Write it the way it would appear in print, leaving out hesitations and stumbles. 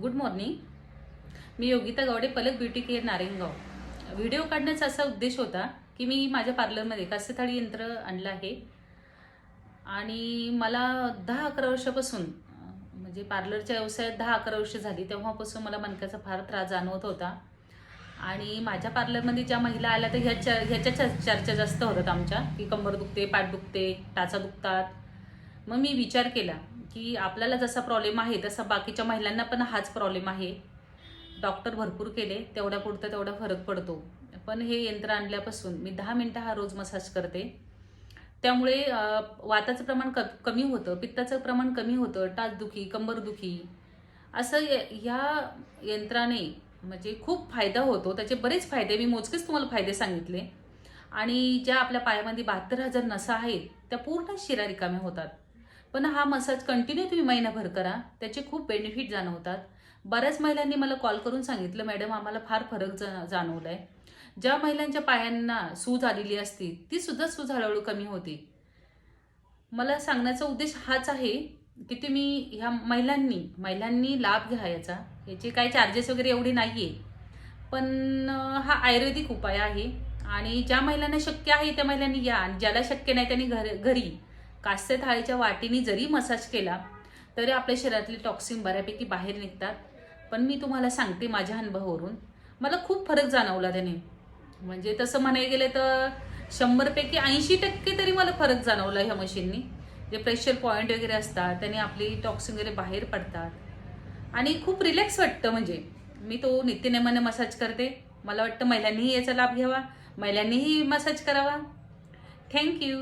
Good morning. मी Yogita Gawade, Palak beauty care, Narayangaon. Video काढण्याचा असा उद्देश होता की मी माझ्या पार्लरमध्ये कासेथाळी यंत्र आणलं आहे आणि मला 10-11 वर्षापासून म्हणजे पार्लरच्या व्यवसायात 10-11 वर्ष झाली. तेव्हापासून मला मणक्याचा फार त्रास जाणवत होता आणि माझ्या पार्लरमध्ये ज्या महिला आल्या तर ह्याच्या चर्चा जास्त होतात आमच्या, की कंबर दुखते, पाठ दुखते, टाचा दुखतात. मग मी विचार केला की आपल्याला जसा प्रॉब्लेम आहे तसा बाकीच्या महिलांना पण हाच प्रॉब्लेम आहे. डॉक्टर भरपूर केले, तेवढ्या पुरतं तेवढा फरक पडतो. पण हे यंत्र आणल्यापासून मी 10 मिनिटं हा रोज मसाज करते. त्यामुळे वाताचं प्रमाण कमी होतं, पित्ताचं प्रमाण कमी होतं, टाचदुखी, कंबरदुखी असं ह्या यंत्राने म्हणजे खूप फायदा होतो. त्याचे बरेच फायदे, मी मोजकेच तुम्हाला फायदे सांगितले. आणि ज्या आपल्या पायामध्ये 72,000 नसा आहेत त्या पूर्ण शिरा रिकाम्या होतात. पण हा मसाज कंटिन्यू तुम्ही महिनाभर करा, त्याचे खूप बेनिफिट जाणवतात. बऱ्याच महिलांनी मला कॉल करून सांगितलं, मॅडम आम्हाला फार फरक जाणवला आहे. ज्या महिलांच्या पायांना सूज आलेली असती ती सुद्धा सूज हळूहळू कमी होते. मला सांगण्याचा उद्देश हाच आहे की तुम्ही ह्या महिलांनी लाभ घ्या याचे काही चार्जेस वगैरे एवढे नाही आहे. पण हा आयुर्वेदिक उपाय आहे आणि ज्या महिलांना शक्य आहे त्या महिलांनी या, आणि ज्याला शक्य नाही त्यांनी घरी कास्य थाळीच्या वाटीने जरी मसाज केला तरी आपल्या शरीरातले टॉक्सिन बऱ्यापैकी बाहेर निघतात. पण मी तुम्हाला सांगते माझ्या अनुभवावरून, मला खूप फरक जाणवला त्याने. म्हणजे तसं म्हणायला गेलं तर 100 पैकी 80% तरी मला फरक जाणवला ह्या मशीननी. जे प्रेशर पॉईंट वगैरे असतात त्याने आपली टॉक्सिन वगैरे बाहेर पडतात आणि खूप रिलॅक्स वाटतं. म्हणजे मी तो नित्यनेमाने मसाज करते. मला वाटतं महिलांनीही याचा लाभ घ्यावा, महिलांनीही मसाज करावा. थँक्यू.